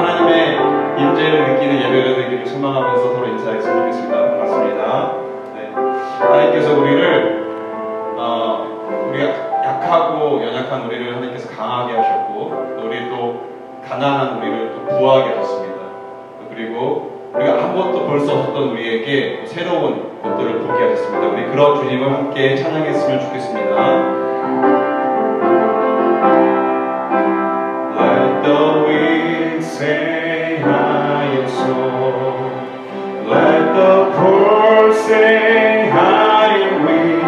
하나님의 임재를 느끼는 예배가 되기를 소망하면서 서로 인사했으면 좋겠습니다. 반갑습니다. 네. 하나님께서 우리를 우리가 약하고 연약한 우리를 하나님께서 강하게 하셨고, 우리 또 가난한 우리를 또 부하게 하셨습니다. 그리고 우리가 아무것도 볼 수 없었던 우리에게 새로운 것들을 보게 하셨습니다. 우리 그런 주님을 함께 찬양했으면 좋겠습니다. Let the weak say I am so. Let the poor say I am weak.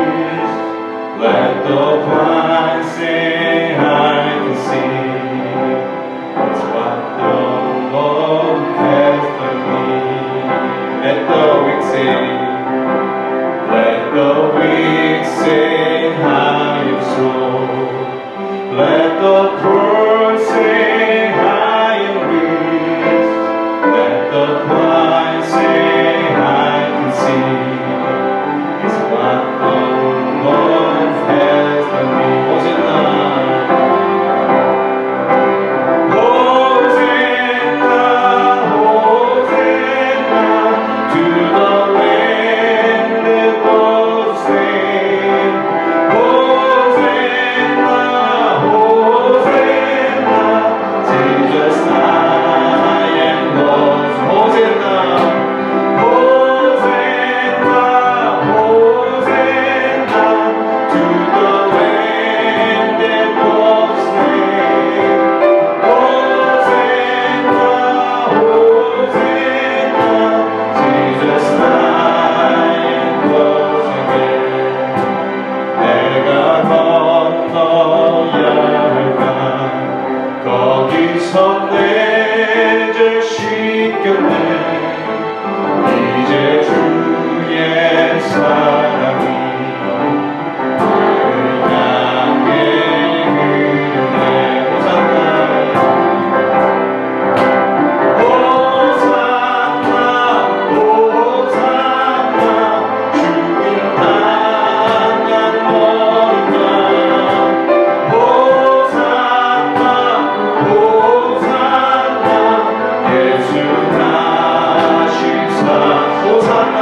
Let the blind say I can see. That's what the Lord has done me. Let the weak say. Let the weak say I am so. Let the poor say I am weak. Let the blind say I can see. It's what the Lord has done me. 호산나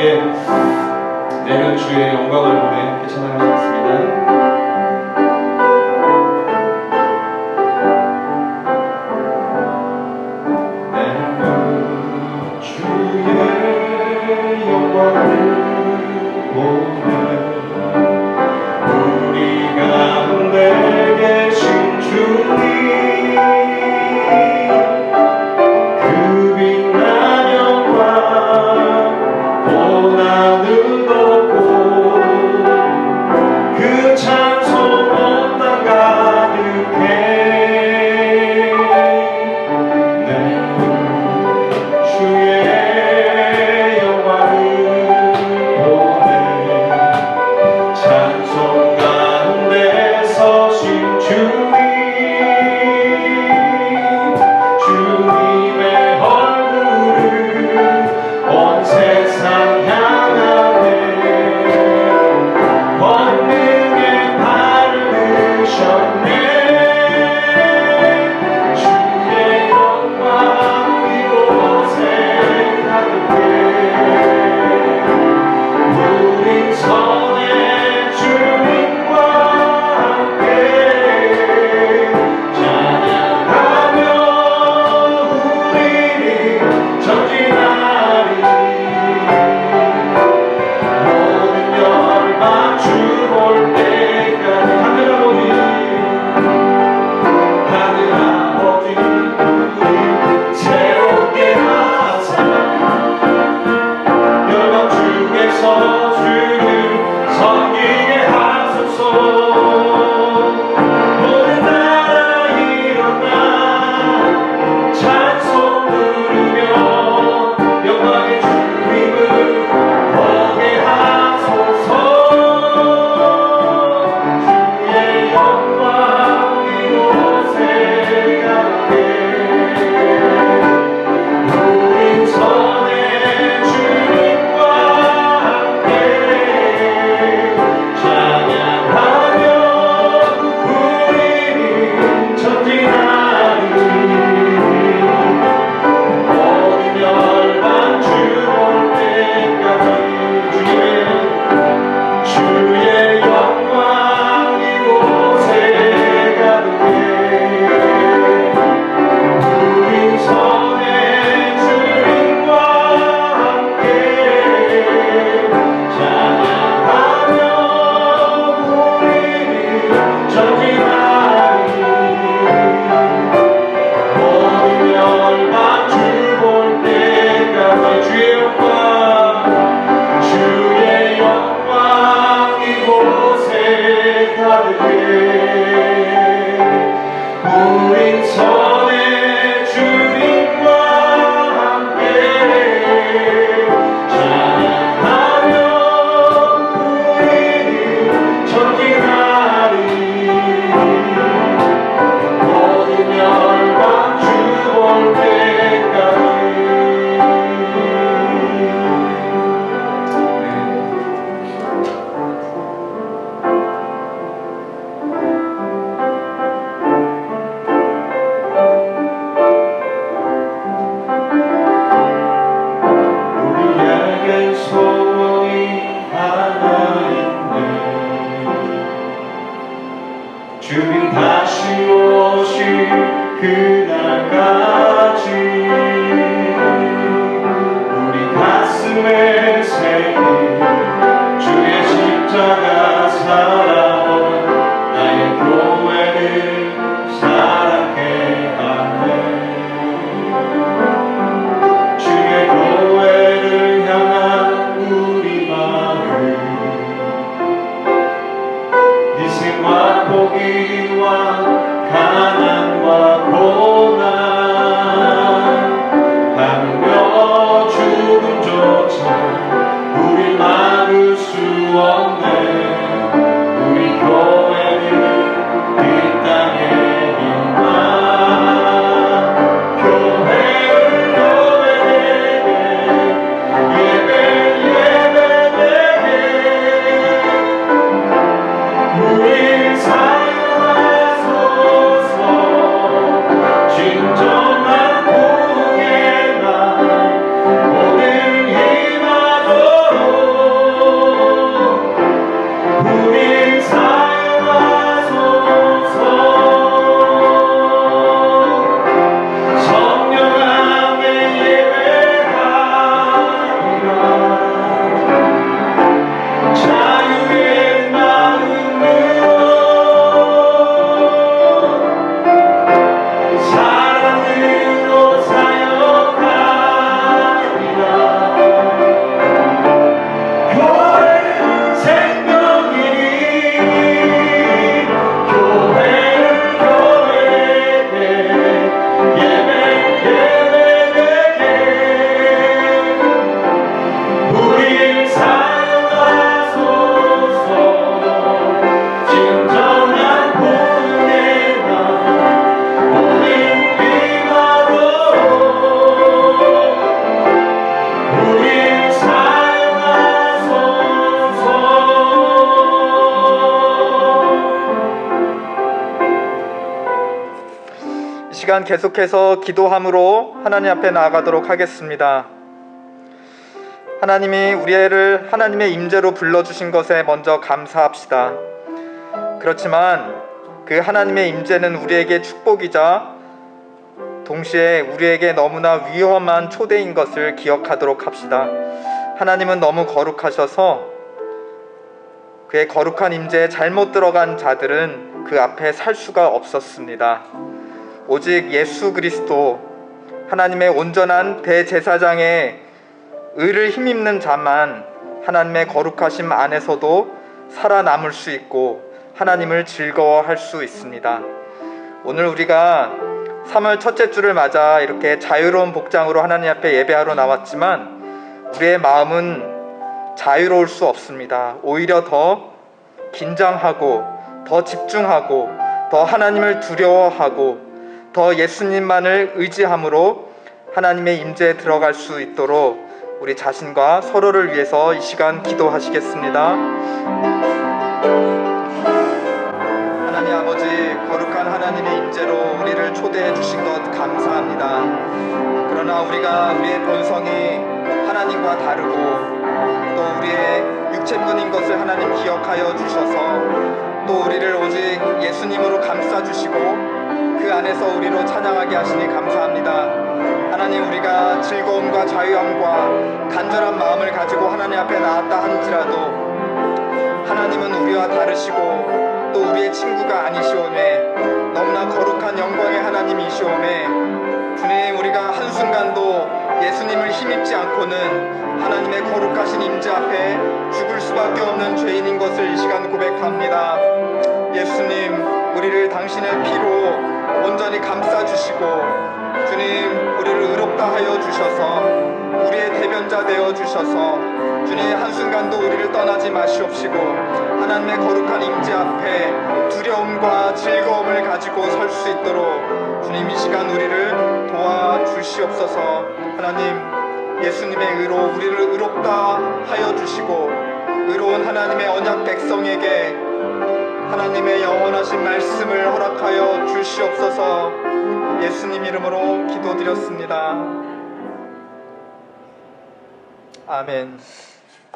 우리에게 내는 주의 영광을 보내 함께 찬양하시겠습니다. 주님 다시 오실 그날까지 우리 가슴에 새긴 주의 십자가 사랑 나의 교회를 사랑해 하네. 주의 교회를 향한 우리 마음 희생과 포기와 가난과 고통 시간 계속해서 기도함으로 하나님 앞에 나아가도록 하겠습니다. 하나님이 우리를 하나님의 임재로 불러주신 것에 먼저 감사합시다. 그렇지만 그 하나님의 임재는 우리에게 축복이자 동시에 우리에게 너무나 위험한 초대인 것을 기억하도록 합시다. 하나님은 너무 거룩하셔서 그의 거룩한 임재에 잘못 들어간 자들은 그 앞에 살 수가 없었습니다. 오직 예수 그리스도 하나님의 온전한 대제사장의 의를 힘입는 자만 하나님의 거룩하심 안에서도 살아남을 수 있고 하나님을 즐거워할 수 있습니다. 오늘 우리가 3월 첫째 주를 맞아 이렇게 자유로운 복장으로 하나님 앞에 예배하러 나왔지만 우리의 마음은 자유로울 수 없습니다. 오히려 더 긴장하고 더 집중하고 더 하나님을 두려워하고 더 예수님만을 의지함으로 하나님의 임재에 들어갈 수 있도록 우리 자신과 서로를 위해서 이 시간 기도하시겠습니다. 하나님 아버지, 거룩한 하나님의 임재로 우리를 초대해 주신 것 감사합니다. 그러나 우리의 본성이 하나님과 다르고 또 우리의 육체뿐인 것을 하나님 기억하여 주셔서 또 우리를 오직 예수님으로 감싸주시고 그 안에서 우리로 찬양하게 하시니 감사합니다. 하나님, 우리가 즐거움과 자유함과 간절한 마음을 가지고 하나님 앞에 나왔다 한지라도 하나님은 우리와 다르시고 또 우리의 친구가 아니시오매 너무나 거룩한 영광의 하나님이시오매 주님, 우리가 한순간도 예수님을 힘입지 않고는 하나님의 거룩하신 임재 앞에 죽을 수밖에 없는 죄인인 것을 이 시간 고백합니다. 예수님, 우리를 당신의 피로 온전히 감싸주시고 주님, 우리를 의롭다 하여 주셔서 우리의 대변자 되어 주셔서 주님, 한순간도 우리를 떠나지 마시옵시고 하나님의 거룩한 임재 앞에 두려움과 즐거움을 가지고 설 수 있도록 주님, 이 시간 우리를 도와주시옵소서. 하나님, 예수님의 의로 우리를 의롭다 하여 주시고 의로운 하나님의 언약 백성에게 하나님의 영원하신 말씀을 허락하여 주시옵소서. 예수님 이름으로 기도드렸습니다. 아멘.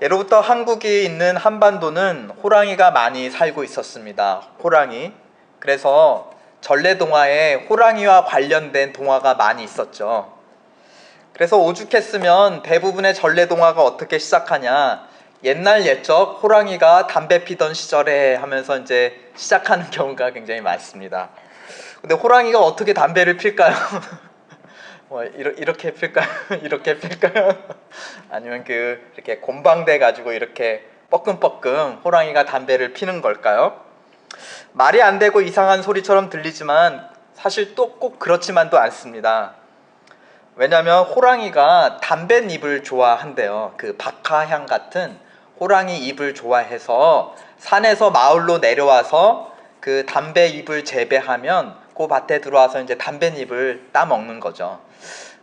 예로부터 한국이 있는 한반도는 호랑이가 많이 살고 있었습니다. 호랑이. 그래서 전래동화에 호랑이와 관련된 동화가 많이 있었죠. 그래서 오죽했으면 대부분의 전래동화가 어떻게 시작하냐, 옛날 옛적 호랑이가 담배 피던 시절에 하면서 이제 시작하는 경우가 굉장히 많습니다. 근데 호랑이가 어떻게 담배를 필까요? 뭐 이렇게 필까요? 이렇게 필까요? 아니면 이렇게 곰방대 가지고 이렇게 뻐끔뻐끔 호랑이가 담배를 피는 걸까요? 말이 안 되고 이상한 소리처럼 들리지만 사실 또 꼭 그렇지만도 않습니다. 왜냐하면 호랑이가 담뱃잎을 좋아한대요. 그 박하향 같은 호랑이 잎을 좋아해서 산에서 마을로 내려와서 그 담배잎을 재배하면 그 밭에 들어와서 이제 담뱃잎을 따 먹는 거죠.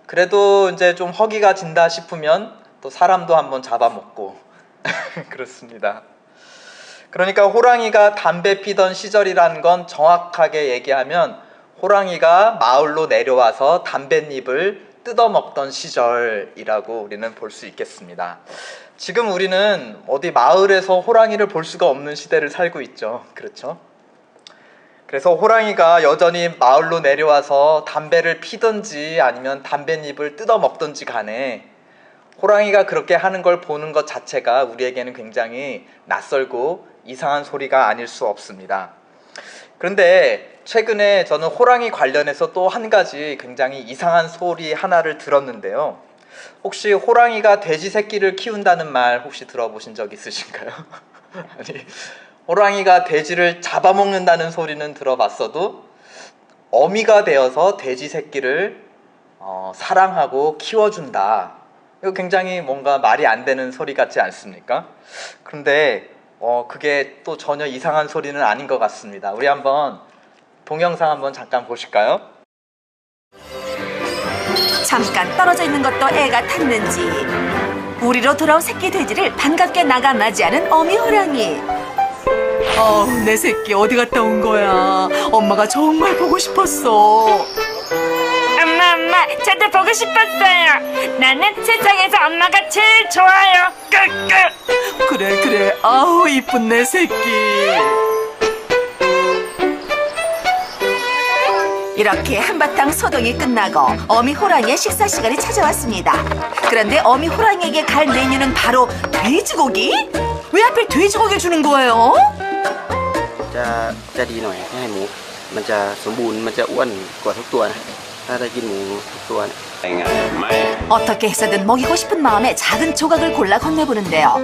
그래도 이제 좀 허기가 진다 싶으면 또 사람도 한번 잡아먹고 그렇습니다. 그러니까 호랑이가 담배 피던 시절이라는 건 정확하게 얘기하면 호랑이가 마을로 내려와서 담뱃잎을 뜯어먹던 시절이라고 우리는 볼 수 있겠습니다. 지금 우리는 어디 마을에서 호랑이를 볼 수가 없는 시대를 살고 있죠. 그렇죠? 그래서 호랑이가 여전히 마을로 내려와서 담배를 피든지 아니면 담뱃잎을 뜯어먹든지 간에 호랑이가 그렇게 하는 걸 보는 것 자체가 우리에게는 굉장히 낯설고 이상한 소리가 아닐 수 없습니다. 그런데 최근에 저는 호랑이 관련해서 또 한 가지 굉장히 이상한 소리 하나를 들었는데요. 혹시 호랑이가 돼지 새끼를 키운다는 말 혹시 들어보신 적 있으신가요? 아니, 호랑이가 돼지를 잡아먹는다는 소리는 들어봤어도 어미가 되어서 돼지 새끼를 사랑하고 키워준다. 이거 굉장히 뭔가 말이 안 되는 소리 같지 않습니까? 그런데 그게 또 전혀 이상한 소리는 아닌 것 같습니다. 우리 한번 동영상 한번 잠깐 보실까요? 잠깐 떨어져 있는 것도 애가 탔는지 우리로 돌아온 새끼 돼지를 반갑게 나가 맞이하는 어미 호랑이. 내 새끼 어디 갔다 온 거야? 엄마가 정말 보고 싶었어. 엄마한테 보고 싶었어요. 나는 세상에서 엄마가 제일 좋아요. 끄끄. 그래 아우 이쁜 내 새끼. 이렇게 한바탕 소동이 끝나고 어미 호랑이의 식사 시간이 찾아왔습니다. 그런데 어미 호랑이에게 갈 메뉴는 바로 돼지고기? 왜 하필 돼지고기를 주는 거예요? จะดีหน่อยถ้าให้หมูมันจะสมบูรณ์มันจะอ้วนกว่าทุกตัวนะถ้าได้กินหมูทุกตัวเนี่ย 어떻게 해서든 먹이고 싶은 마음에 작은 조각을 골라 건네보는데요.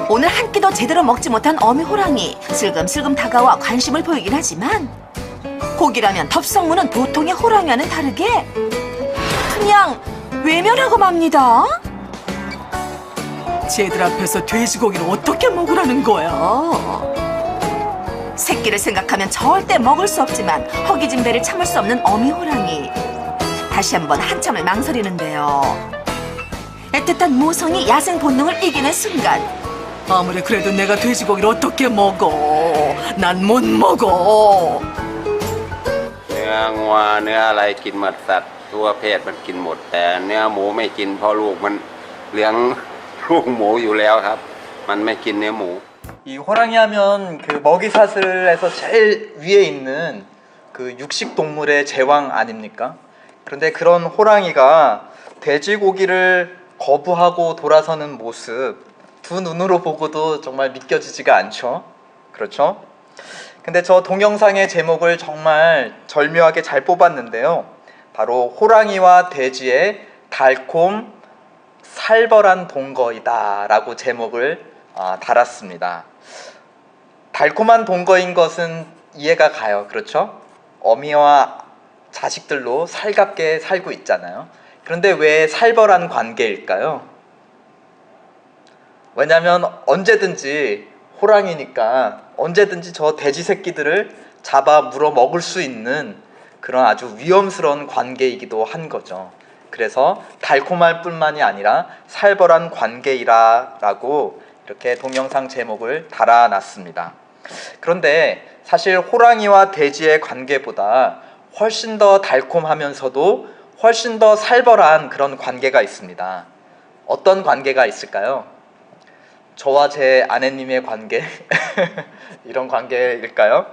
오늘 한 끼도 제대로 먹지 못한 어미 호랑이. 슬금슬금 다가와 관심을 보이긴 하지만 고기라면 덥석무는 보통의 호랑이와는 다르게 그냥 외면하고 맙니다. 쟤들 앞에서 돼지고기를 어떻게 먹으라는 거야? 새끼를 생각하면 절대 먹을 수 없지만 허기진 배를 참을 수 없는 어미 호랑이. 다시 한번 한참을 망설이는데요. 애틋한 모성이 야생 본능을 이기는 순간 아무리 그래도 내가 돼지고기를 어떻게 먹어? 난 못 먹어. เนื้องัวเนื้ออะไรกินหมดสัตว์ตัวเพศมันกินหมดแต่เนื้อหมูไม่กินเพราะลูกมันเลี้ยงลูกหมูอยู่แล้วครับมันไม่กินเนื้อหมู 이 호랑이 하면 그 먹이사슬에서 제일 위에 있는 그 육식 동물의 제왕 아닙니까? 그런데 그런 호랑이가 돼지고기를 거부하고 돌아서는 모습 두 눈으로 보고도 정말 믿겨지지가 않죠. 그렇죠? 근데 저 동영상의 제목을 정말 절묘하게 잘 뽑았는데요. 바로 호랑이와 돼지의 달콤 살벌한 동거이다 라고 제목을 달았습니다. 달콤한 동거인 것은 이해가 가요. 그렇죠? 어미와 자식들로 살갑게 살고 있잖아요. 그런데 왜 살벌한 관계일까요? 왜냐하면 언제든지 호랑이니까 언제든지 저 돼지 새끼들을 잡아 물어 먹을 수 있는 그런 아주 위험스러운 관계이기도 한 거죠. 그래서 달콤할 뿐만이 아니라 살벌한 관계이라고 이렇게 동영상 제목을 달아놨습니다. 그런데 사실 호랑이와 돼지의 관계보다 훨씬 더 달콤하면서도 훨씬 더 살벌한 그런 관계가 있습니다. 어떤 관계가 있을까요? 저와 제 아내님의 관계 이런 관계일까요?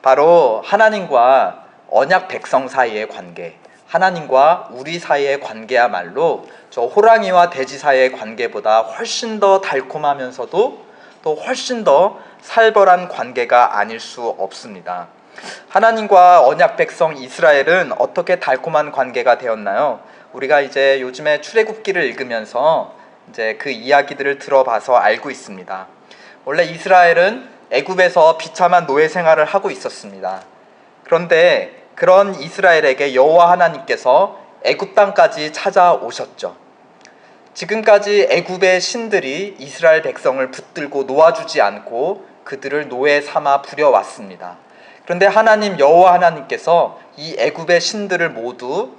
바로 하나님과 언약 백성 사이의 관계, 하나님과 우리 사이의 관계야말로 저 호랑이와 돼지 사이의 관계보다 훨씬 더 달콤하면서도 또 훨씬 더 살벌한 관계가 아닐 수 없습니다. 하나님과 언약 백성 이스라엘은 어떻게 달콤한 관계가 되었나요? 우리가 이제 요즘에 출애굽기를 읽으면서 이제 그 이야기들을 들어봐서 알고 있습니다. 원래 이스라엘은 애굽에서 비참한 노예 생활을 하고 있었습니다. 그런데 그런 이스라엘에게 여호와 하나님께서 애굽 땅까지 찾아오셨죠. 지금까지 애굽의 신들이 이스라엘 백성을 붙들고 놓아주지 않고 그들을 노예 삼아 부려왔습니다. 그런데 하나님 여호와 하나님께서 이 애굽의 신들을 모두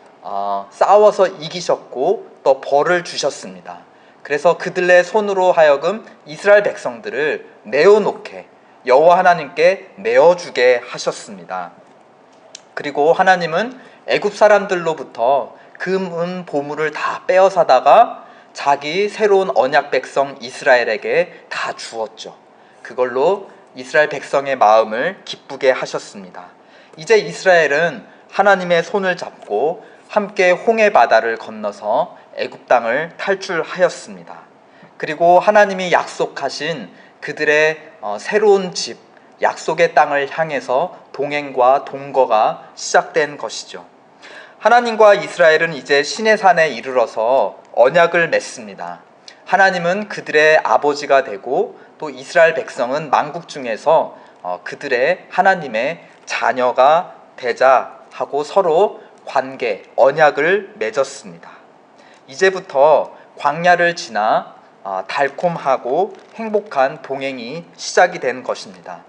싸워서 이기셨고 또 벌을 주셨습니다. 그래서 그들의 손으로 하여금 이스라엘 백성들을 내어놓게 여호와 하나님께 내어주게 하셨습니다. 그리고 하나님은 애굽 사람들로부터 금, 은, 보물을 다 빼앗아다가 자기 새로운 언약 백성 이스라엘에게 다 주었죠. 그걸로 이스라엘 백성의 마음을 기쁘게 하셨습니다. 이제 이스라엘은 하나님의 손을 잡고 함께 홍해 바다를 건너서 애굽 땅을 탈출하였습니다. 그리고 하나님이 약속하신 그들의 새로운 집, 약속의 땅을 향해서 동행과 동거가 시작된 것이죠. 하나님과 이스라엘은 이제 시내산에 이르러서 언약을 맺습니다. 하나님은 그들의 아버지가 되고 또 이스라엘 백성은 만국 중에서 그들의 하나님의 자녀가 되자 하고 서로 관계, 언약을 맺었습니다. 이제부터 광야를 지나 달콤하고 행복한 동행이 시작이 된 것입니다.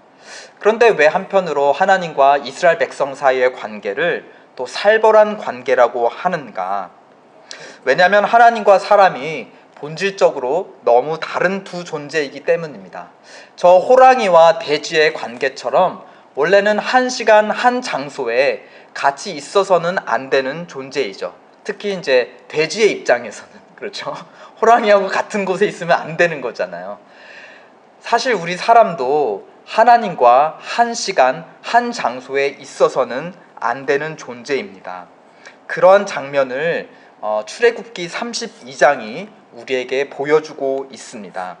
그런데 왜 한편으로 하나님과 이스라엘 백성 사이의 관계를 또 살벌한 관계라고 하는가? 왜냐하면 하나님과 사람이 본질적으로 너무 다른 두 존재이기 때문입니다. 저 호랑이와 돼지의 관계처럼 원래는 한 시간 한 장소에 같이 있어서는 안 되는 존재이죠. 특히 이제 돼지의 입장에서는 그렇죠. 호랑이하고 같은 곳에 있으면 안 되는 거잖아요. 사실 우리 사람도 하나님과 한 시간, 한 장소에 있어서는 안 되는 존재입니다. 그러한 장면을 출애굽기 32장이 우리에게 보여주고 있습니다.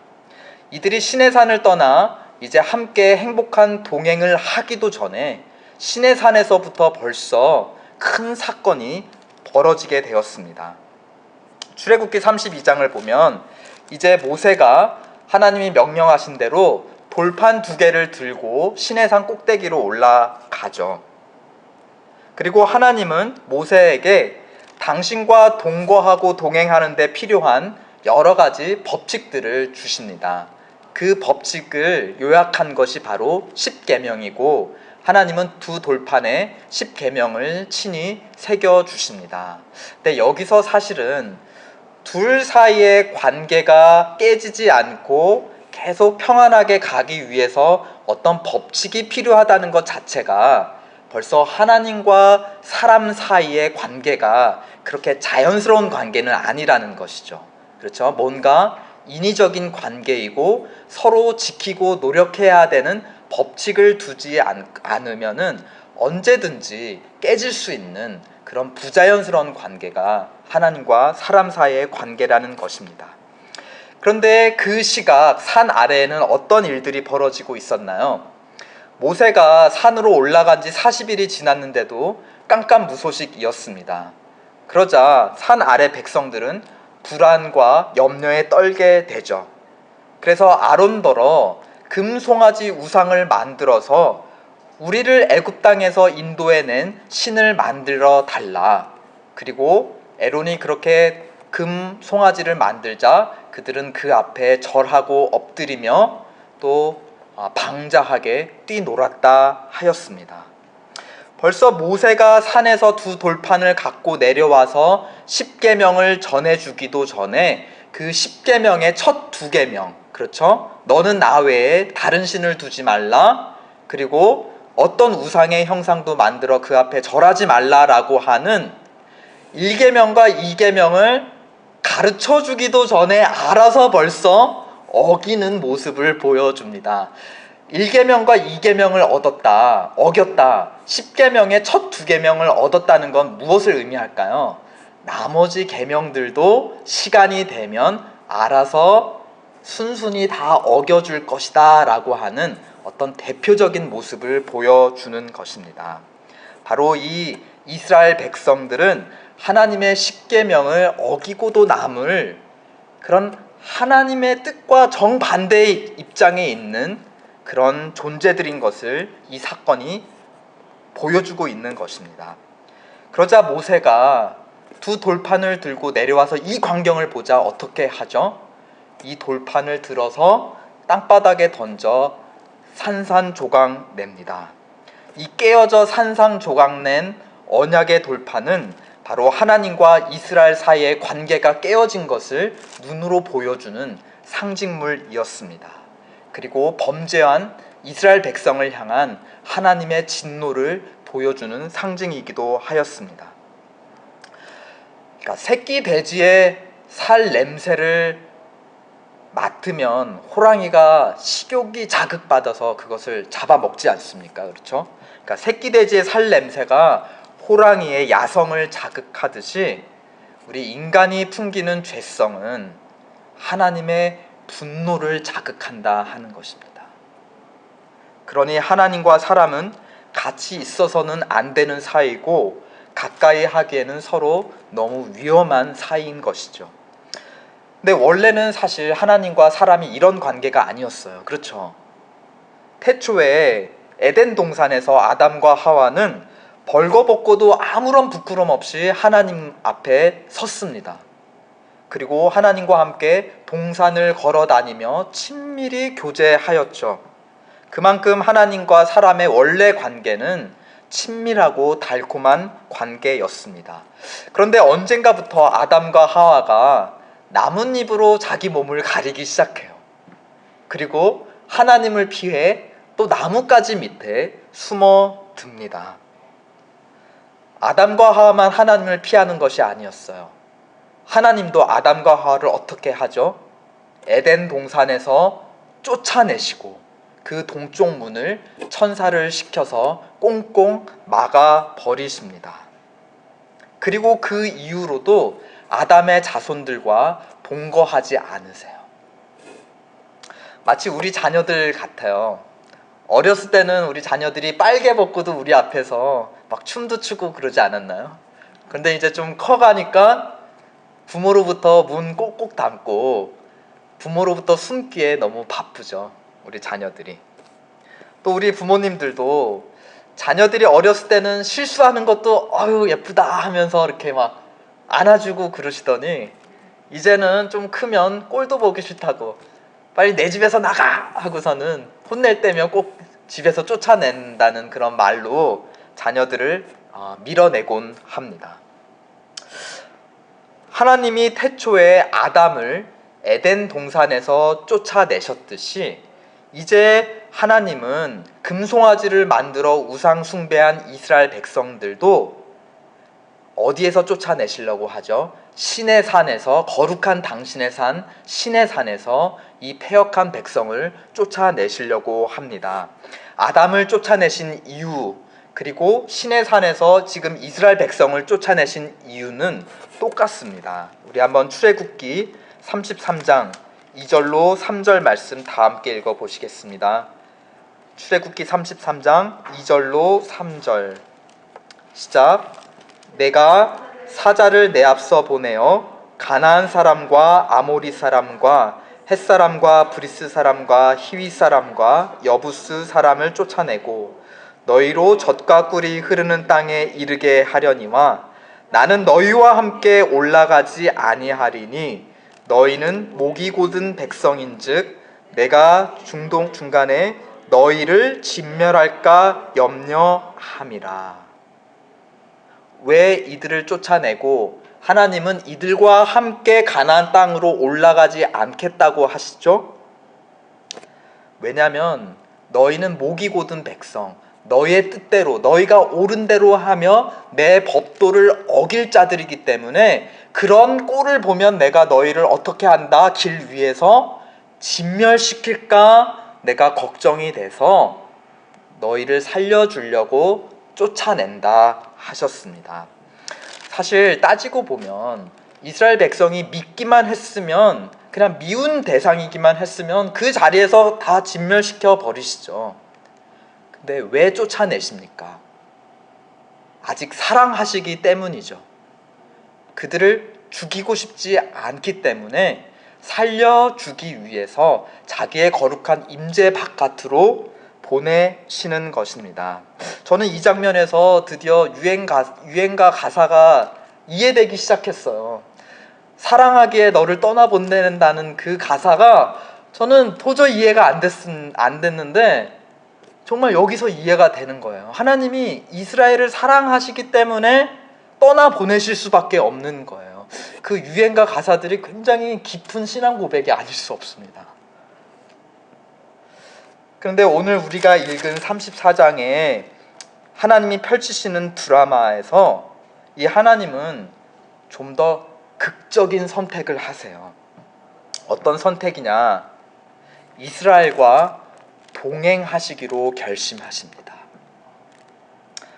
이들이 시내산을 떠나 이제 함께 행복한 동행을 하기도 전에 시내산에서부터 벌써 큰 사건이 벌어지게 되었습니다. 출애굽기 32장을 보면 이제 모세가 하나님이 명령하신 대로 돌판 2개를 들고 시내산 꼭대기로 올라가죠. 그리고 하나님은 모세에게 당신과 동거하고 동행하는 데 필요한 여러 가지 법칙들을 주십니다. 그 법칙을 요약한 것이 바로 10계명이고 하나님은 2 돌판에 10계명을 친히 새겨주십니다. 근데 여기서 사실은 둘 사이의 관계가 깨지지 않고 계속 평안하게 가기 위해서 어떤 법칙이 필요하다는 것 자체가 벌써 하나님과 사람 사이의 관계가 그렇게 자연스러운 관계는 아니라는 것이죠. 그렇죠? 뭔가 인위적인 관계이고 서로 지키고 노력해야 되는 법칙을 두지 않으면은 언제든지 깨질 수 있는 그런 부자연스러운 관계가 하나님과 사람 사이의 관계라는 것입니다. 그런데 그 시각 산 아래에는 어떤 일들이 벌어지고 있었나요? 모세가 산으로 올라간 지 40일이 지났는데도 깜깜무소식이었습니다. 그러자 산 아래 백성들은 불안과 염려에 떨게 되죠. 그래서 아론더러 금송아지 우상을 만들어서 우리를 애굽 땅에서 인도해낸 신을 만들어 달라. 그리고 애론이 그렇게 금 송아지를 만들자 그들은 그 앞에 절하고 엎드리며 또 방자하게 뛰놀았다 하였습니다. 벌써 모세가 산에서 2 돌판을 갖고 내려와서 10계명을 전해주기도 전에 그 10계명의 첫 2계명, 그렇죠? 너는 나 외에 다른 신을 두지 말라. 그리고 어떤 우상의 형상도 만들어 그 앞에 절하지 말라라고 하는 1계명과 2계명을 가르쳐주기도 전에 알아서 벌써 어기는 모습을 보여줍니다. 1계명과 2계명을 어겼다. 10계명의 첫 2계명을 얻었다는 건 무엇을 의미할까요? 나머지 계명들도 시간이 되면 알아서 순순히 다 어겨줄 것이다 라고 하는 어떤 대표적인 모습을 보여주는 것입니다. 바로 이 이스라엘 백성들은 하나님의 10계명을 어기고도 남을 그런 하나님의 뜻과 정반대의 입장에 있는 그런 존재들인 것을 이 사건이 보여주고 있는 것입니다. 그러자 모세가 2 돌판을 들고 내려와서 이 광경을 보자 어떻게 하죠? 이 돌판을 들어서 땅바닥에 던져 산산조각 냅니다. 이 깨어져 산산조각 낸 언약의 돌판은 바로 하나님과 이스라엘 사이의 관계가 깨어진 것을 눈으로 보여주는 상징물이었습니다. 그리고 범죄한 이스라엘 백성을 향한 하나님의 진노를 보여주는 상징이기도 하였습니다. 그러니까 새끼 돼지의 살 냄새를 맡으면 호랑이가 식욕이 자극받아서 그것을 잡아먹지 않습니까? 그렇죠? 그러니까 새끼 돼지의 살 냄새가 호랑이의 야성을 자극하듯이 우리 인간이 풍기는 죄성은 하나님의 분노를 자극한다 하는 것입니다. 그러니 하나님과 사람은 같이 있어서는 안 되는 사이고 가까이 하기에는 서로 너무 위험한 사이인 것이죠. 근데 원래는 사실 하나님과 사람이 이런 관계가 아니었어요. 그렇죠? 태초에 에덴 동산에서 아담과 하와는 벌거벗고도 아무런 부끄럼 없이 하나님 앞에 섰습니다. 그리고 하나님과 함께 동산을 걸어 다니며 친밀히 교제하였죠. 그만큼 하나님과 사람의 원래 관계는 친밀하고 달콤한 관계였습니다. 그런데 언젠가부터 아담과 하와가 나뭇잎으로 자기 몸을 가리기 시작해요. 그리고 하나님을 피해 또 나뭇가지 밑에 숨어 듭니다. 아담과 하와만 하나님을 피하는 것이 아니었어요. 하나님도 아담과 하와를 어떻게 하죠? 에덴 동산에서 쫓아내시고 그 동쪽 문을 천사를 시켜서 꽁꽁 막아 버리십니다. 그리고 그 이후로도 아담의 자손들과 동거하지 않으세요. 마치 우리 자녀들 같아요. 어렸을 때는 우리 자녀들이 빨개 벗고도 우리 앞에서 막 춤도 추고 그러지 않았나요? 근데 이제 좀 커가니까 부모로부터 문 꼭꼭 닫고 부모로부터 숨기에 너무 바쁘죠, 우리 자녀들이. 또 우리 부모님들도 자녀들이 어렸을 때는 실수하는 것도 아유 예쁘다 하면서 이렇게 막 안아주고 그러시더니 이제는 좀 크면 꼴도 보기 싫다고 빨리 내 집에서 나가 하고서는 혼낼 때면 꼭 집에서 쫓아낸다는 그런 말로 자녀들을 밀어내곤 합니다. 하나님이 태초에 아담을 에덴 동산에서 쫓아내셨듯이 이제 하나님은 금송아지를 만들어 우상 숭배한 이스라엘 백성들도 어디에서 쫓아내시려고 하죠? 신의 산에서, 거룩한 당신의 산 신의 산에서 이 패역한 백성을 쫓아내시려고 합니다. 아담을 쫓아내신 이유, 그리고 신의 산에서 지금 이스라엘 백성을 쫓아내신 이유는 똑같습니다. 우리 한번 출애굽기 33장 2절로 3절 말씀 다 함께 읽어보시겠습니다. 출애굽기 33장 2절로 3절 시작. 내가 사자를 내 앞서 보내어 가나안 사람과 아모리 사람과 헷 사람과 브리스 사람과 히위 사람과 여부스 사람을 쫓아내고 너희로 젖과 꿀이 흐르는 땅에 이르게 하려니와 나는 너희와 함께 올라가지 아니하리니 너희는 목이 곧은 백성인즉 내가 중간에 너희를 진멸할까 염려함이라. 왜 이들을 쫓아내고 하나님은 이들과 함께 가나안 땅으로 올라가지 않겠다고 하시죠? 왜냐하면 너희는 목이 곧은 백성, 너희의 뜻대로 너희가 옳은 대로 하며 내 법도를 어길 자들이기 때문에 그런 꼴을 보면 내가 너희를 어떻게 한다? 길 위에서 진멸시킬까 내가 걱정이 돼서 너희를 살려주려고 쫓아낸다 하셨습니다. 사실 따지고 보면 이스라엘 백성이 믿기만 했으면, 그냥 미운 대상이기만 했으면 그 자리에서 다 진멸시켜 버리시죠. 근데 왜 쫓아내십니까? 아직 사랑하시기 때문이죠. 그들을 죽이고 싶지 않기 때문에 살려주기 위해서 자기의 거룩한 임재 바깥으로 보내시는 것입니다. 저는 이 장면에서 드디어 유행가 가사가 이해되기 시작했어요. 사랑하기에 너를 떠나보낸다는 그 가사가 저는 도저히 이해가 안 됐는데 정말 여기서 이해가 되는 거예요. 하나님이 이스라엘을 사랑하시기 때문에 떠나보내실 수밖에 없는 거예요. 그 유행가 가사들이 굉장히 깊은 신앙 고백이 아닐 수 없습니다. 그런데 오늘 우리가 읽은 34장에 하나님이 펼치시는 드라마에서 이 하나님은 좀 더 극적인 선택을 하세요. 어떤 선택이냐? 이스라엘과 동행하시기로 결심하십니다.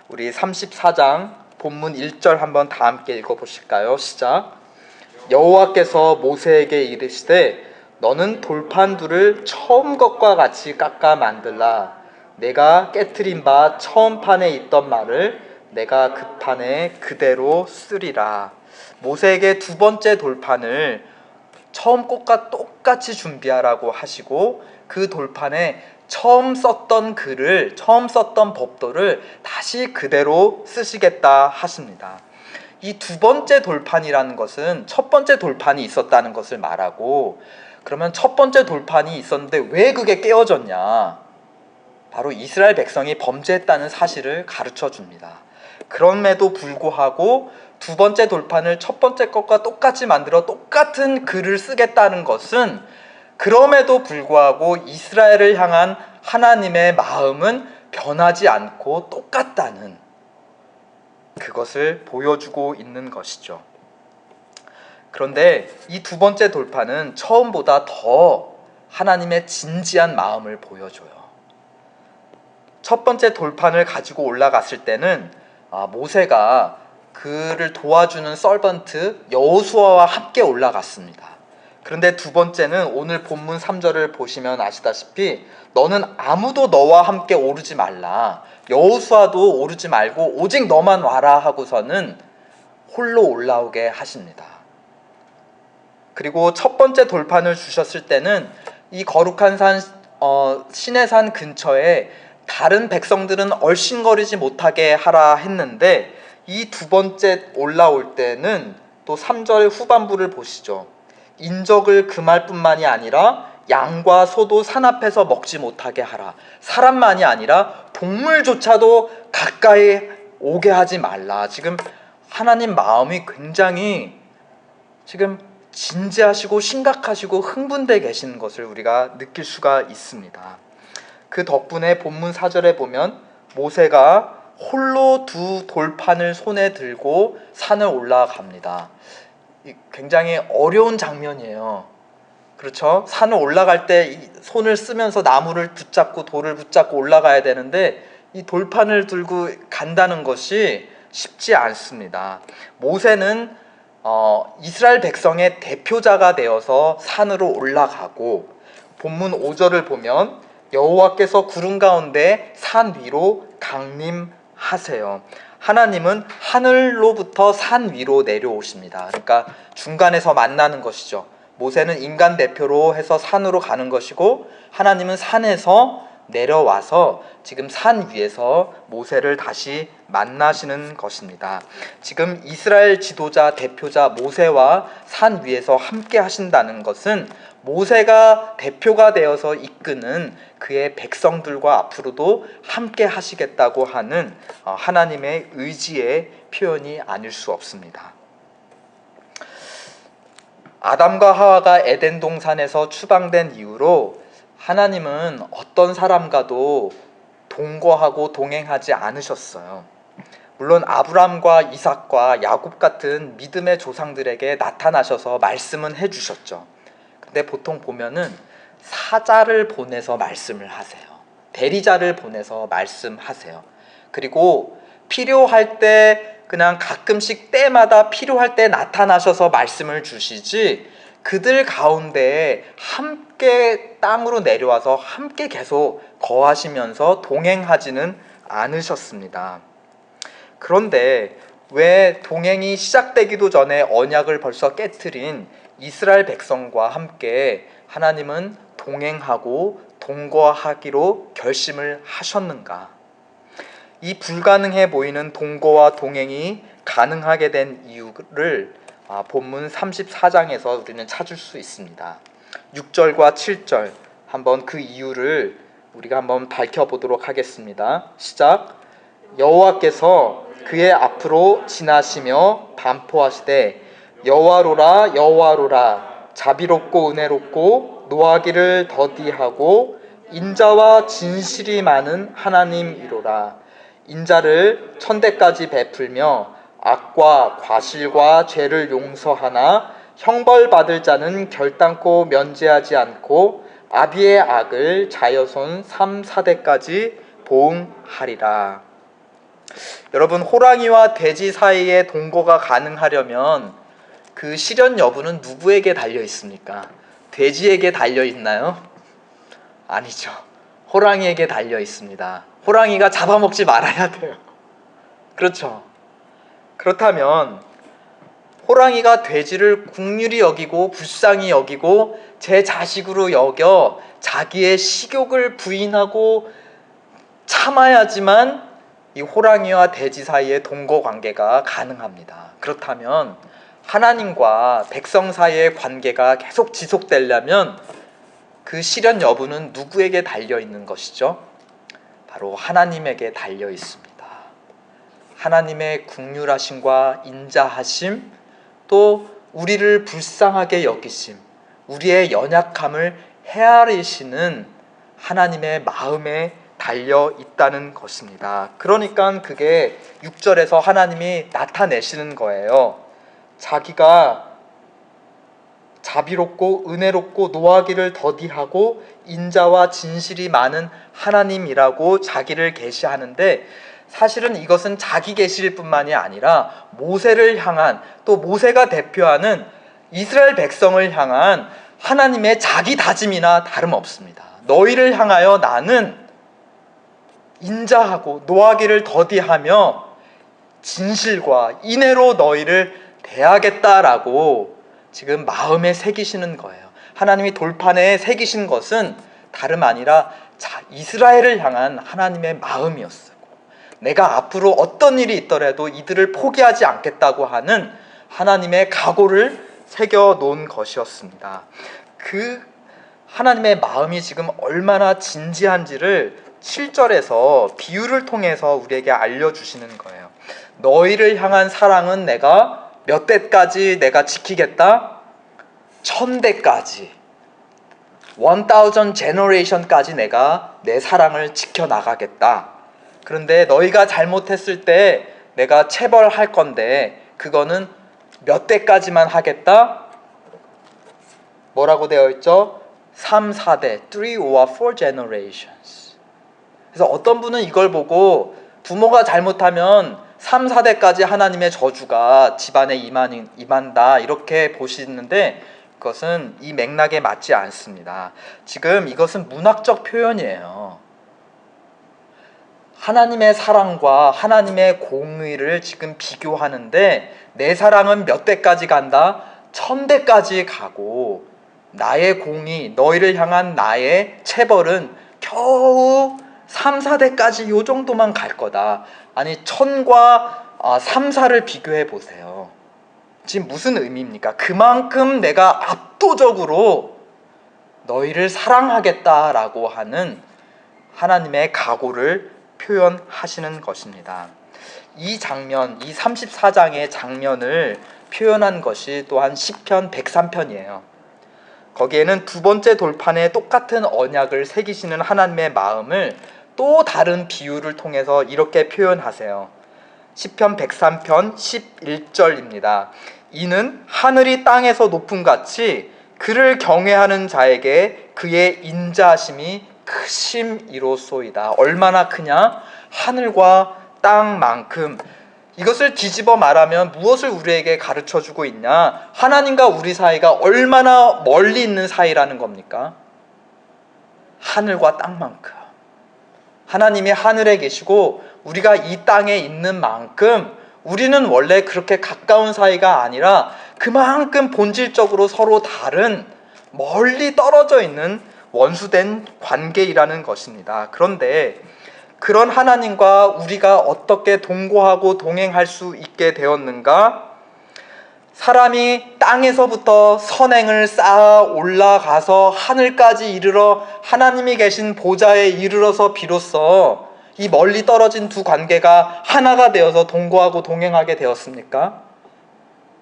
우리 34장 본문 1절 한번 다 함께 읽어보실까요? 시작. 여호와께서 모세에게 이르시되 너는 돌판두를 처음 것과 같이 깎아 만들라. 내가 깨트린 바 처음 판에 있던 말을 내가 그 판에 그대로 쓰리라. 모세에게 두 번째 돌판을 처음 것과 똑같이 준비하라고 하시고 그 돌판에 처음 썼던 글을, 처음 썼던 법도를 다시 그대로 쓰시겠다 하십니다. 이 두 번째 돌판이라는 것은 첫 번째 돌판이 있었다는 것을 말하고, 그러면 첫 번째 돌판이 있었는데 왜 그게 깨어졌냐? 바로 이스라엘 백성이 범죄했다는 사실을 가르쳐 줍니다. 그럼에도 불구하고 두 번째 돌판을 첫 번째 것과 똑같이 만들어 똑같은 글을 쓰겠다는 것은 그럼에도 불구하고 이스라엘을 향한 하나님의 마음은 변하지 않고 똑같다는, 그것을 보여주고 있는 것이죠. 그런데 이 두 번째 돌파는 처음보다 더 하나님의 진지한 마음을 보여줘요. 첫 번째 돌판을 가지고 올라갔을 때는 모세가 그를 도와주는 서번트 여호수아와 함께 올라갔습니다. 그런데 두 번째는 오늘 본문 3절을 보시면 아시다시피 너는 아무도 너와 함께 오르지 말라, 여호수아도 오르지 말고 오직 너만 와라 하고서는 홀로 올라오게 하십니다. 그리고 첫 번째 돌판을 주셨을 때는 이 거룩한 산 시내산 근처에 다른 백성들은 얼씬거리지 못하게 하라 했는데 이 두 번째 올라올 때는 또 3절 후반부를 보시죠. 인적을 금할 뿐만이 아니라 양과 소도 산 앞에서 먹지 못하게 하라. 사람만이 아니라 동물조차도 가까이 오게 하지 말라. 지금 하나님 마음이 굉장히 지금 진지하시고 심각하시고 흥분되어 계시는 것을 우리가 느낄 수가 있습니다. 그 덕분에 본문 4절에 보면 모세가 홀로 두 돌판을 손에 들고 산을 올라갑니다. 굉장히 어려운 장면이에요. 그렇죠? 산을 올라갈 때 손을 쓰면서 나무를 붙잡고 돌을 붙잡고 올라가야 되는데 이 돌판을 들고 간다는 것이 쉽지 않습니다. 모세는 이스라엘 백성의 대표자가 되어서 산으로 올라가고 본문 5절을 보면 여호와께서 구름 가운데 산 위로 강림하세요. 하나님은 하늘로부터 산 위로 내려오십니다. 그러니까 중간에서 만나는 것이죠. 모세는 인간 대표로 해서 산으로 가는 것이고 하나님은 산에서 내려와서 지금 산 위에서 모세를 다시 만나시는 것입니다. 지금 이스라엘 지도자 대표자 모세와 산 위에서 함께 하신다는 것은 모세가 대표가 되어서 이끄는 그의 백성들과 앞으로도 함께 하시겠다고 하는 하나님의 의지의 표현이 아닐 수 없습니다. 아담과 하와가 에덴 동산에서 추방된 이후로 하나님은 어떤 사람과도 동거하고 동행하지 않으셨어요. 물론 아브람과 이삭과 야곱 같은 믿음의 조상들에게 나타나셔서 말씀은 해주셨죠. 근데 보통 보면은 사자를 보내서 말씀을 하세요. 대리자를 보내서 말씀하세요. 그리고 필요할 때 그냥 가끔씩 때마다 필요할 때 나타나셔서 말씀을 주시지 그들 가운데 함께 땅으로 내려와서 함께 계속 거하시면서 동행하지는 않으셨습니다. 그런데 왜 동행이 시작되기도 전에 언약을 벌써 깨트린 이스라엘 백성과 함께 하나님은 동행하고 동거하기로 결심을 하셨는가? 이 불가능해 보이는 동거와 동행이 가능하게 된 이유를 본문 34장에서 우리는 찾을 수 있습니다. 6절과 7절 한번 그 이유를 우리가 한번 밝혀보도록 하겠습니다. 시작. 여호와께서 그의 앞으로 지나시며 반포하시되 여호와로라 여호와로라 자비롭고 은혜롭고 노하기를 더디하고 인자와 진실이 많은 하나님이로라. 인자를 천대까지 베풀며 악과 과실과 죄를 용서하나 형벌받을 자는 결단코 면제하지 않고 아비의 악을 자여손 3, 4대까지 보응하리라. 여러분, 호랑이와 돼지 사이에 동거가 가능하려면 그 실현 여부는 누구에게 달려 있습니까? 돼지에게 달려 있나요? 아니죠. 호랑이에게 달려 있습니다. 호랑이가 잡아먹지 말아야 돼요. 그렇죠. 그렇다면 호랑이가 돼지를 긍휼히 여기고 불쌍히 여기고 제 자식으로 여겨 자기의 식욕을 부인하고 참아야지만 이 호랑이와 돼지 사이의 동거 관계가 가능합니다. 그렇다면 하나님과 백성 사이의 관계가 계속 지속되려면 그 실현 여부는 누구에게 달려 있는 것이죠? 바로 하나님에게 달려 있습니다. 하나님의 긍휼하심과 인자하심, 또 우리를 불쌍하게 여기심, 우리의 연약함을 헤아리시는 하나님의 마음에 달려 있다는 것입니다. 그러니까 그게 6절에서 하나님이 나타내시는 거예요. 자기가 자비롭고 은혜롭고 노하기를 더디하고 인자와 진실이 많은 하나님이라고 자기를 계시하는데, 사실은 이것은 자기 계시일 뿐만이 아니라 모세를 향한, 또 모세가 대표하는 이스라엘 백성을 향한 하나님의 자기 다짐이나 다름없습니다. 너희를 향하여 나는 인자하고 노하기를 더디하며 진실과 인애로 너희를 대하겠다라고 지금 마음에 새기시는 거예요. 하나님이 돌판에 새기신 것은 다름 아니라 이스라엘을 향한 하나님의 마음이었고, 내가 앞으로 어떤 일이 있더라도 이들을 포기하지 않겠다고 하는 하나님의 각오를 새겨 놓은 것이었습니다. 그 하나님의 마음이 지금 얼마나 진지한지를 7절에서 비유를 통해서 우리에게 알려주시는 거예요. 너희를 향한 사랑은 내가 몇 대까지 내가 지키겠다? 1000대까지, 1000 generation까지 내가 내 사랑을 지켜나가겠다. 그런데 너희가 잘못했을 때 내가 체벌할 건데 그거는 몇 대까지만 하겠다? 뭐라고 되어 있죠? 3, 4대, 3 or 4 generations. 그래서 어떤 분은 이걸 보고 부모가 잘못하면 3, 4대까지 하나님의 저주가 집안에 임한다 이렇게 보시는데, 그것은 이 맥락에 맞지 않습니다. 지금 이것은 문학적 표현이에요. 하나님의 사랑과 하나님의 공의를 지금 비교하는데, 내 사랑은 몇 대까지 간다? 1000대까지 가고, 나의 공의, 너희를 향한 나의 체벌은 겨우 3, 4대까지 요 정도만 갈 거다. 아니 1000과 3, 4를 비교해 보세요. 지금 무슨 의미입니까? 그만큼 내가 압도적으로 너희를 사랑하겠다라고 하는 하나님의 각오를 표현하시는 것입니다. 이 장면, 이 34장의 장면을 표현한 것이 또한 시편 103편이에요. 거기에는 두 번째 돌판에 똑같은 언약을 새기시는 하나님의 마음을 또 다른 비유를 통해서 이렇게 표현하세요. 시편 103편 11절입니다. 이는 하늘이 땅에서 높음같이 그를 경외하는 자에게 그의 인자하심이 크심이로소이다. 얼마나 크냐? 하늘과 땅만큼. 이것을 뒤집어 말하면 무엇을 우리에게 가르쳐주고 있냐? 하나님과 우리 사이가 얼마나 멀리 있는 사이라는 겁니까? 하늘과 땅만큼. 하나님이 하늘에 계시고 우리가 이 땅에 있는 만큼 우리는 원래 그렇게 가까운 사이가 아니라 그만큼 본질적으로 서로 다른, 멀리 떨어져 있는 원수된 관계이라는 것입니다. 그런데 그런 하나님과 우리가 어떻게 동거하고 동행할 수 있게 되었는가? 사람이 땅에서부터 선행을 쌓아 올라가서 하늘까지 이르러 하나님이 계신 보좌에 이르러서 비로소 이 멀리 떨어진 두 관계가 하나가 되어서 동거하고 동행하게 되었습니까?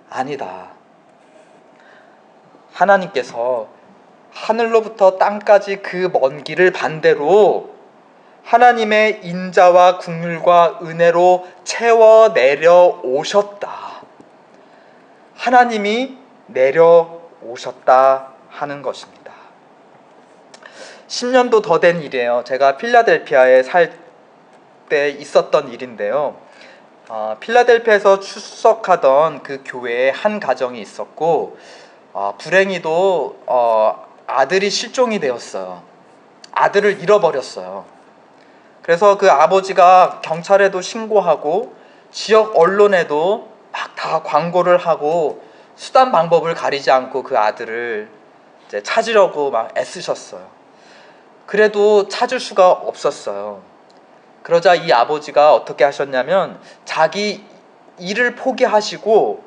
아니다. 하나님께서 하늘로부터 땅까지 그 먼 길을 반대로 하나님의 인자와 긍휼과 은혜로 채워 내려오셨다. 하나님이 내려오셨다 하는 것입니다. 10년도 더 된 일이에요. 제가 필라델피아에 살 때 있었던 일인데요. 필라델피아에서 출석하던 그 교회에 한 가정이 있었고, 불행히도 아들이 실종이 되었어요. 아들을 잃어버렸어요. 그래서 그 아버지가 경찰에도 신고하고 지역 언론에도 막 다 광고를 하고 수단 방법을 가리지 않고 그 아들을 이제 찾으려고 막 애쓰셨어요. 그래도 찾을 수가 없었어요. 그러자 이 아버지가 어떻게 하셨냐면 자기 일을 포기하시고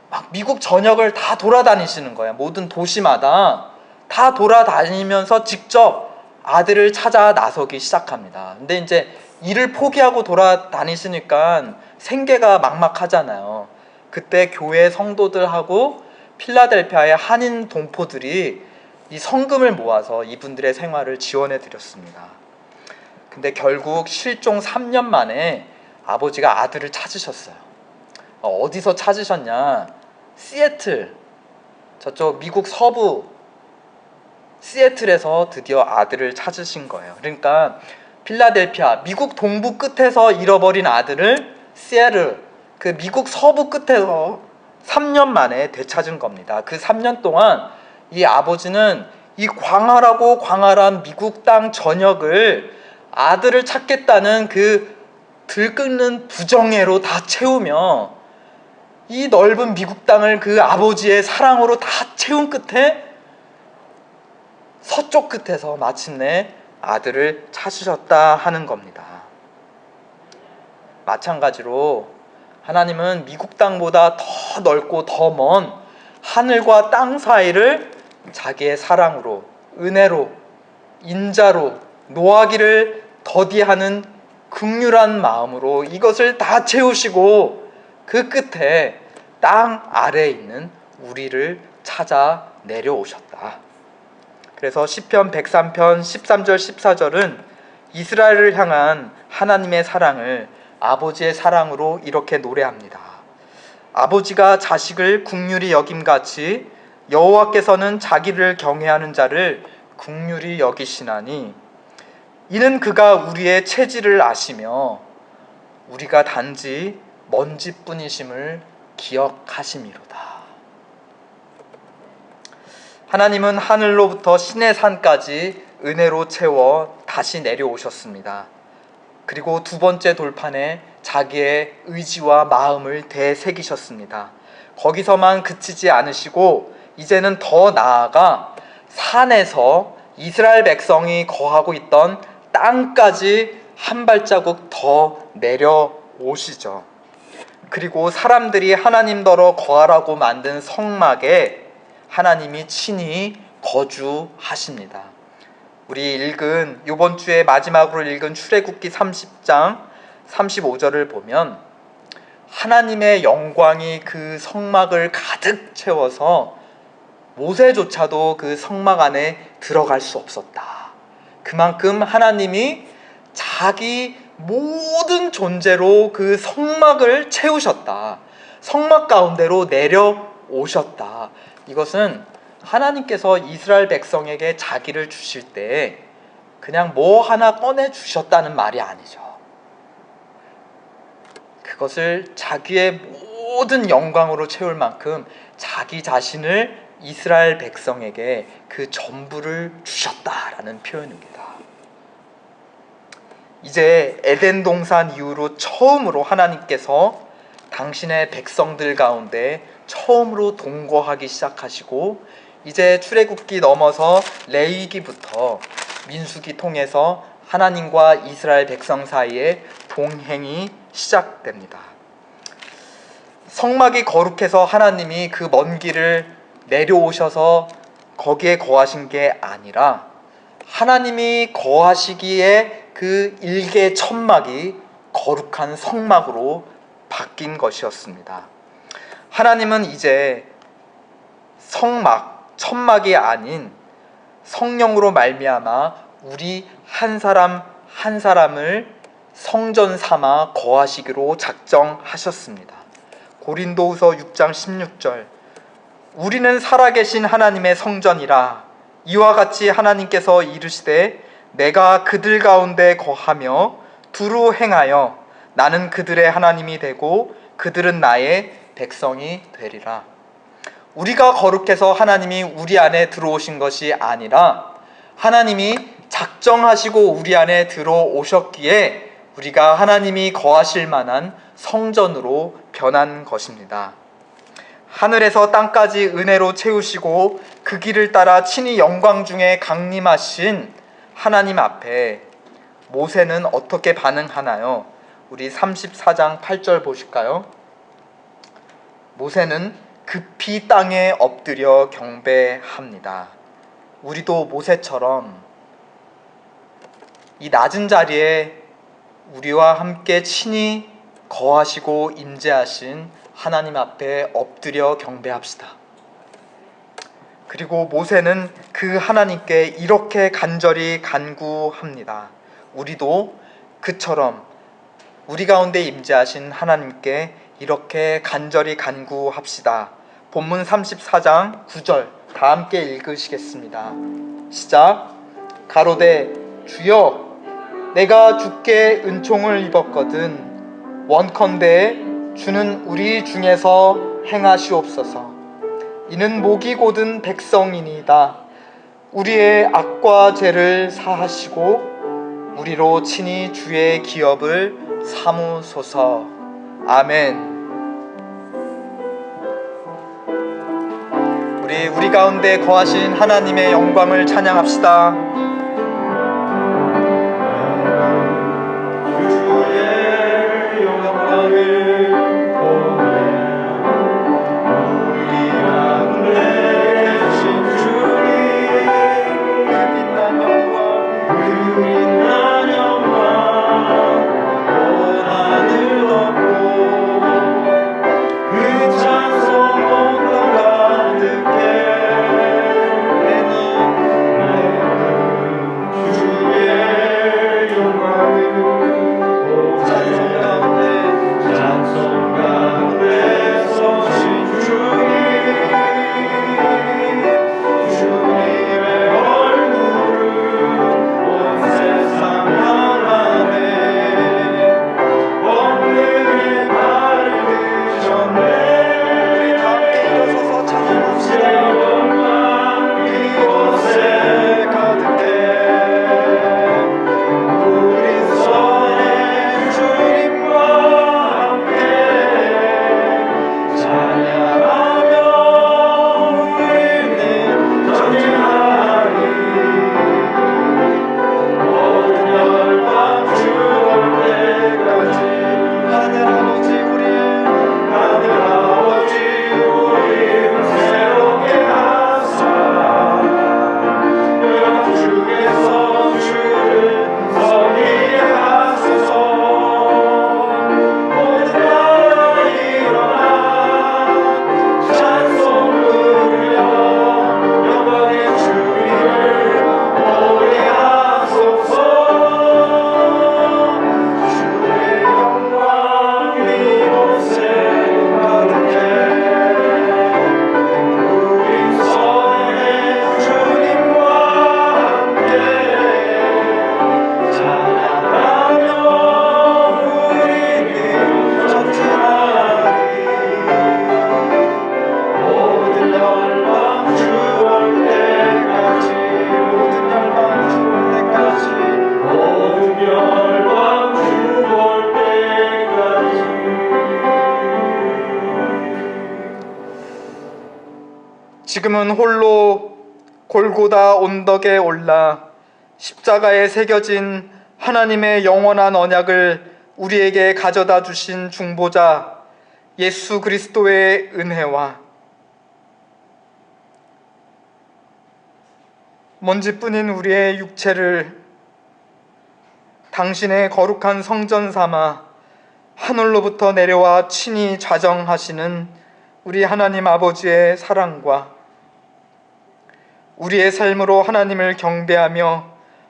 막 미국 전역을 다 돌아다니시는 거예요. 모든 도시마다 다 돌아다니면서 직접 아들을 찾아 나서기 시작합니다. 근데 이제 일을 포기하고 돌아다니시니까 생계가 막막하잖아요. 그때 교회 성도들하고 필라델피아의 한인 동포들이 이 성금을 모아서 이분들의 생활을 지원해 드렸습니다. 근데 결국 실종 3년 만에 아버지가 아들을 찾으셨어요. 어디서 찾으셨냐? 시애틀, 저쪽 미국 서부 시애틀에서 드디어 아들을 찾으신 거예요. 그러니까 필라델피아, 미국 동부 끝에서 잃어버린 아들을 시애틀, 그 미국 서부 끝에서 3년 만에 되찾은 겁니다. 그 3년 동안 이 아버지는 이 광활하고 광활한 미국 땅 전역을 아들을 찾겠다는 그 들끓는 부정애로 다 채우며 이 넓은 미국 땅을 그 아버지의 사랑으로 다 채운 끝에 서쪽 끝에서 마침내 아들을 찾으셨다 하는 겁니다. 마찬가지로 하나님은 미국 땅보다 더 넓고 더 먼 하늘과 땅 사이를 자기의 사랑으로, 은혜로, 인자로 노하기를 더디하는 긍휼한 마음으로 이것을 다 채우시고 그 끝에 땅 아래에 있는 우리를 찾아 내려오셨다. 그래서 시편 103편 13절 14절은 이스라엘을 향한 하나님의 사랑을 아버지의 사랑으로 이렇게 노래합니다. 아버지가 자식을 긍휼히 여김같이 여호와께서는 자기를 경외하는 자를 긍휼히 여기시나니 이는 그가 우리의 체질을 아시며 우리가 단지 먼지뿐이심을 기억하심이로다. 하나님은 하늘로부터 신의 산까지 은혜로 채워 다시 내려오셨습니다. 그리고 두 번째 돌판에 자기의 의지와 마음을 되새기셨습니다. 거기서만 그치지 않으시고 이제는 더 나아가 산에서 이스라엘 백성이 거하고 있던 땅까지 한 발자국 더 내려오시죠. 그리고 사람들이 하나님더러 거하라고 만든 성막에 하나님이 친히 거주하십니다. 우리 읽은 이번 주에 마지막으로 읽은 출애굽기 30장 35절을 보면 하나님의 영광이 그 성막을 가득 채워서 모세조차도 그 성막 안에 들어갈 수 없었다. 그만큼 하나님이 자기 모든 존재로 그 성막을 채우셨다. 성막 가운데로 내려오셨다. 이것은 하나님께서 이스라엘 백성에게 자기를 주실 때 그냥 뭐 하나 꺼내 주셨다는 말이 아니죠. 그것을 자기의 모든 영광으로 채울 만큼 자기 자신을 이스라엘 백성에게 그 전부를 주셨다라는 표현입니다. 이제 에덴 동산 이후로 처음으로 하나님께서 당신의 백성들 가운데 처음으로 동거하기 시작하시고 이제 출애굽기 넘어서 레위기부터 민수기 통해서 하나님과 이스라엘 백성 사이에 동행이 시작됩니다. 성막이 거룩해서 하나님이 그 먼 길을 내려오셔서 거기에 거하신 게 아니라 하나님이 거하시기에 그 일개 천막이 거룩한 성막으로 바뀐 것이었습니다. 하나님은 이제 성막, 천막이 아닌 성령으로 말미암아 우리 한 사람 한 사람을 성전 삼아 거하시기로 작정하셨습니다. 고린도후서 6장 16절 우리는 살아계신 하나님의 성전이라 이와 같이 하나님께서 이르시되 내가 그들 가운데 거하며 두루 행하여 나는 그들의 하나님이 되고 그들은 나의 백성이 되리라. 우리가 거룩해서 하나님이 우리 안에 들어오신 것이 아니라 하나님이 작정하시고 우리 안에 들어오셨기에 우리가 하나님이 거하실 만한 성전으로 변한 것입니다. 하늘에서 땅까지 은혜로 채우시고 그 길을 따라 친히 영광 중에 강림하신 하나님 앞에 모세는 어떻게 반응하나요? 우리 34장 8절 보실까요? 모세는 급히 땅에 엎드려 경배합니다. 우리도 모세처럼 이 낮은 자리에 우리와 함께 친히 거하시고 임재하신 하나님 앞에 엎드려 경배합시다. 그리고 모세는 그 하나님께 이렇게 간절히 간구합니다. 우리도 그처럼 우리 가운데 임재하신 하나님께 이렇게 간절히 간구합시다. 본문 34장 9절 다 함께 읽으시겠습니다. 시작. 가로되 주여 내가 주께 은총을 입었거든 원컨대 주는 우리 중에서 행하시옵소서. 이는 목이 곧은 백성이니이다. 우리의 악과 죄를 사하시고 우리로 친히 주의 기업을 삼으소서. 아멘. 우리 가운데 거하신 하나님의 영광을 찬양합시다. 주의 영광을 우리 가운데 계신 주님 그 빛난 영광 그 빛난 영광 온 하늘 덮고 그 찬송 온 땅 가득해 주의 영광을 찬송 가운데 서신 주님 주님의 얼굴을 온 세상 향하네 원능의 발을 드셨네 우리 다 함께 일어서서 찬양합시다. 영광 이곳에 가득해 우리 선의 주님과 함께 찬양하며 우리는 전진하리 모든 열방 주올 때까지 하늘 아버지 하늘 아버지 우리를 새롭게 하사 그 중에서 주를 섬기게 하소서. 모든 나라 일어나 찬송 부르며 영광의 주님을 보게 하소서. 주의 영광 이곳에 가득해 우리 선의 주님과 함께 찬양하며 우리는 전진하리 모든 열방 주올 때까지 모든 열방 주올 때까지 모든 열방 주올 때까지 지금은 홀로 골고다 언덕에 올라 십자가에 새겨진 하나님의 영원한 언약을 우리에게 가져다 주신 중보자 예수 그리스도의 은혜와 먼지뿐인 우리의 육체를 당신의 거룩한 성전 삼아 하늘로부터 내려와 친히 좌정하시는 우리 하나님 아버지의 사랑과 우리의 삶으로 하나님을 경배하며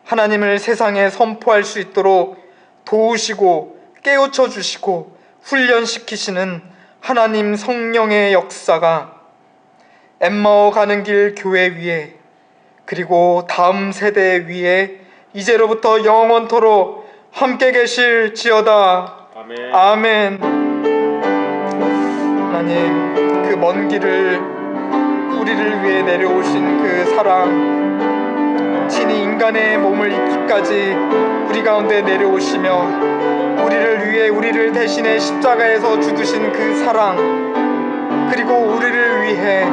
하나님을 세상에 선포할 수 있도록 도우시고 깨우쳐 주시고 훈련시키시는 하나님 성령의 역사가 엠마오 가는 길 교회 위에 그리고 다음 세대 위에 이제로부터 영원토록 함께 계실지어다. 아멘. 아멘. 하나님, 그 먼 길을 우리를 위해 내려오신 그 사랑, 친히 인간의 몸을 입기까지 우리 가운데 내려오시며 우리를 위해 우리를 대신해 십자가에서 죽으신 그 사랑, 그리고 우리를 위해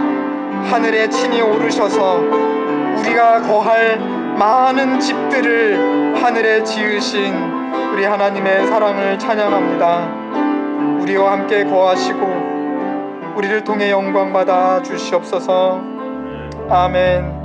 하늘에 친히 오르셔서 우리가 거할 많은 집들을 하늘에 지으신 우리 하나님의 사랑을 찬양합니다. 우리와 함께 거하시고 우리를 통해 영광 받아 주시옵소서. 아멘.